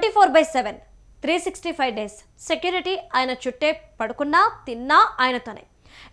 24/7 365 days security ఆయన చుట్టే పడుకున్నా తిన్నా ఆయనతోనే.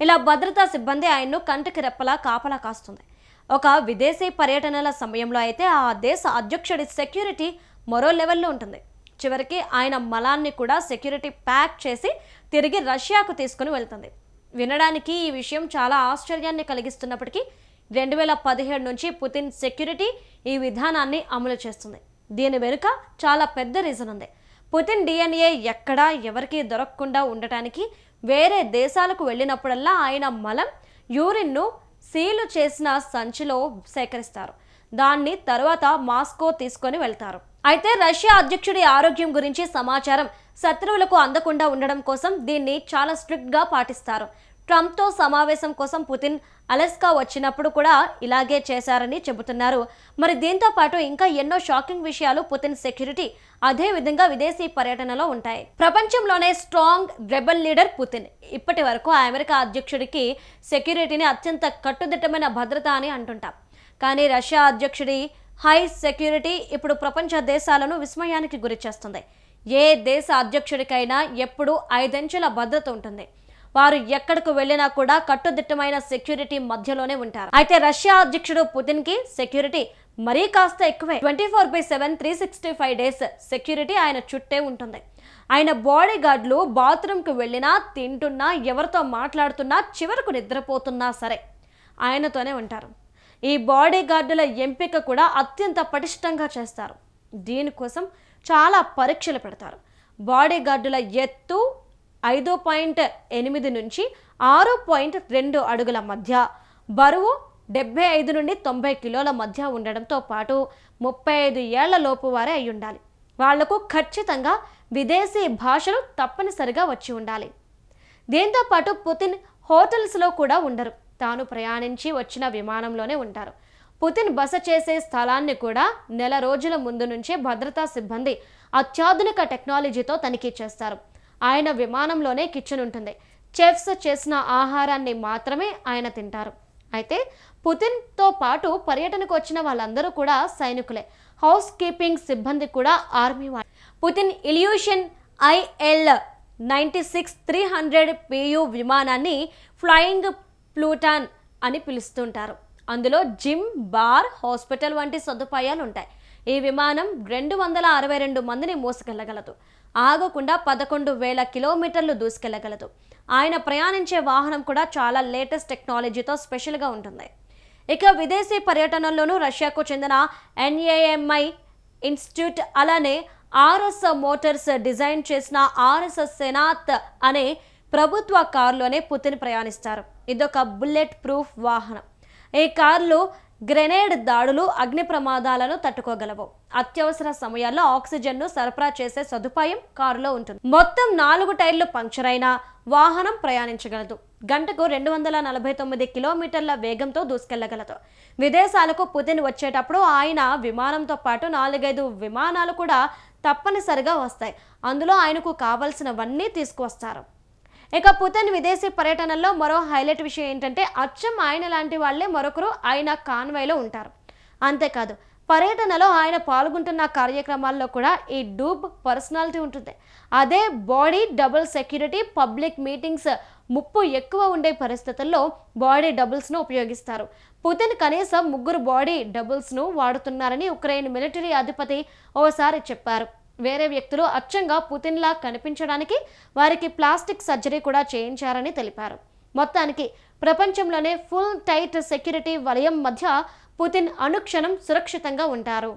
ఇలా భద్రతా సిబ్బంది ఆయన్ను కంటికి రెప్పలా కాపలా కాస్తుంది. ఒక విదేశీ పర్యటనల సమయంలో అయితే ఆ దేశ అధ్యక్షుడి సెక్యూరిటీ మరో లెవెల్లో ఉంటుంది. చివరికి ఆయన మలాన్ని కూడా సెక్యూరిటీ ప్యాక్ చేసి తిరిగి రష్యాకు తీసుకుని వెళ్తుంది. వినడానికి ఈ విషయం చాలా ఆశ్చర్యాన్ని కలిగిస్తున్నప్పటికీ 2017 నుంచి పుతిన్ సెక్యూరిటీ ఈ విధానాన్ని అమలు చేస్తుంది. దీని వెనుక చాలా పెద్ద రీజన్ ఉంది. పుతిన్ DNA ఎక్కడా ఎవరికీ దొరకకుండా ఉండటానికి వేరే దేశాలకు వెళ్ళినప్పుడల్లా ఆయన మలం యూరిన్ను సీలు చేసిన సంచిలో సేకరిస్తారు. దాన్ని తరువాత మాస్కో తీసుకొని వెళ్తారు. అయితే రష్యా అధ్యక్షుడి ఆరోగ్యం గురించి సమాచారం శత్రువులకు అందకుండా ఉండడం కోసం దీన్ని చాలా స్ట్రిక్ట్గా పాటిస్తారు. ట్రంప్తో సమావేశం కోసం పుతిన్ అలస్కా వచ్చినప్పుడు కూడా ఇలాగే చేశారని చెబుతున్నారు. మరి దీంతో పాటు ఇంకా ఎన్నో షాకింగ్ విషయాలు పుతిన్ సెక్యూరిటీ అదే విధంగా విదేశీ పర్యటనలో ఉంటాయి. ప్రపంచంలోనే స్ట్రాంగ్ రెబల్ లీడర్ పుతిన్. ఇప్పటి వరకు అమెరికా అధ్యక్షుడికి సెక్యూరిటీని అత్యంత కట్టుదిట్టమైన భద్రత అని అంటుంటాం. కానీ రష్యా అధ్యక్షుడి హై సెక్యూరిటీ ఇప్పుడు ప్రపంచ దేశాలను విస్మయానికి గురి చేస్తుంది. ఏ దేశ అధ్యక్షుడికైనా ఎప్పుడూ 5 అంచెల భద్రత ఉంటుంది. వారు ఎక్కడికి వెళ్ళినా కూడా కట్టుదిట్టమైన సెక్యూరిటీ మధ్యలోనే ఉంటారు. అయితే రష్యా అధ్యక్షుడు పుతిన్ కి సెక్యూరిటీ మరీ కాస్త ఎక్కువే. 24/7 365 డేస్ సెక్యూరిటీ ఆయన చుట్టే ఉంటుంది. ఆయన బాడీ గార్డులు బాత్రూమ్కి వెళ్ళినా, తింటున్నా, ఎవరితో మాట్లాడుతున్నా, చివరకు నిద్రపోతున్నా సరే ఆయనతోనే ఉంటారు. ఈ బాడీ గార్డుల ఎంపిక కూడా అత్యంత పటిష్టంగా చేస్తారు. దీనికోసం చాలా పరీక్షలు పెడతారు. బాడీ గార్డుల ఎత్తు 5.8 నుంచి 6.2 అడుగుల మధ్య, బరువు 75 నుండి 90 కిలోల మధ్య ఉండడంతో పాటు 35 ఏళ్ల లోపు వారే అయి ఉండాలి. వాళ్లకు ఖచ్చితంగా విదేశీ భాషలు తప్పనిసరిగా వచ్చి ఉండాలి. దీంతో పాటు పుతిన్ హోటల్స్లో కూడా ఉండరు. తాను ప్రయాణించి వచ్చిన విమానంలోనే ఉంటారు. పుతిన్ బస చేసే స్థలాన్ని కూడా నెల రోజుల ముందు నుంచే భద్రతా సిబ్బంది అత్యాధునిక టెక్నాలజీతో తనిఖీ చేస్తారు. ఆయన విమానంలోనే కిచెన్ ఉంటుంది. చెఫ్స్ చేసిన ఆహారాన్ని మాత్రమే ఆయన తింటారు. అయితే పుతిన్తో పాటు పర్యటనకు వచ్చిన వాళ్ళందరూ కూడా సైనికులే. హౌస్ కీపింగ్ సిబ్బంది కూడా ఆర్మీ వాళ్ళు. పుతిన్ ఇల్యూషన్ IL-96-300 PU విమానాన్ని ఫ్లయింగ్ ప్లూటాన్ అని పిలుస్తుంటారు. అందులో జిమ్, బార్, హాస్పిటల్ వంటి సదుపాయాలు ఉంటాయి. ఈ విమానం 262 మందిని మోసుకెళ్లగలదు. ఆగకుండా 11,000 కిలోమీటర్లు దూసుకెళ్లగలదు. ఆయన ప్రయాణించే వాహనం కూడా చాలా లేటెస్ట్ టెక్నాలజీతో స్పెషల్గా ఉంటుంది. ఇక విదేశీ పర్యటనల్లోనూ రష్యాకు చెందిన NAMI ఇన్స్టిట్యూట్, అలానే RS మోటార్స్ డిజైన్ చేసిన RS సెనాత్ అనే ప్రభుత్వ కారులోనే పుతిన్ ప్రయాణిస్తారు. ఇదొక బుల్లెట్ ప్రూఫ్ వాహనం. ఈ కార్లు గ్రెనేడ్ దాడులు, అగ్ని ప్రమాదాలను తట్టుకోగలవు. అత్యవసర సమయాల్లో ఆక్సిజన్ను సరఫరా చేసే సదుపాయం కారులో ఉంటుంది. మొత్తం 4 టైర్లు పంక్చర్ అయినా వాహనం ప్రయాణించగలదు. గంటకు 249 కిలోమీటర్ల వేగంతో దూసుకెళ్లగలదు. విదేశాలకు పుతిన్ వచ్చేటప్పుడు ఆయన విమానంతో పాటు 4-5 విమానాలు కూడా తప్పనిసరిగా వస్తాయి. అందులో ఆయనకు కావలసినవన్నీ తీసుకువస్తారు. ఇక పుతిన్ విదేశీ పర్యటనల్లో మరో హైలైట్ విషయం ఏంటంటే అచ్చం ఆయన లాంటి వాళ్లే మరొకరు ఆయన కాన్వాయ్లో ఉంటారు. అంతేకాదు పర్యటనలో ఆయన పాల్గొంటున్న కార్యక్రమాల్లో కూడా ఈ డూబ్ పర్సనాలిటీ ఉంటుంది. అదే body double security. Public meetings ముప్పు ఎక్కువ ఉండే పరిస్థితుల్లో బాడీ డబుల్స్ను ఉపయోగిస్తారు. పుతిన్ కనీసం 3 బాడీ డబుల్స్ను వాడుతున్నారని ఉక్రెయిన్ మిలిటరీ అధిపతి ఓసారి చెప్పారు. వేరే వ్యక్తులు అచ్చంగా పుతిన్లా కనిపించడానికి వారికి ప్లాస్టిక్ సర్జరీ కూడా చేయించారని తెలిపారు. మొత్తానికి ప్రపంచంలోనే ఫుల్ టైట్ సెక్యూరిటీ వలయం మధ్య పుతిన్ అనుక్షణం సురక్షితంగా ఉంటారు.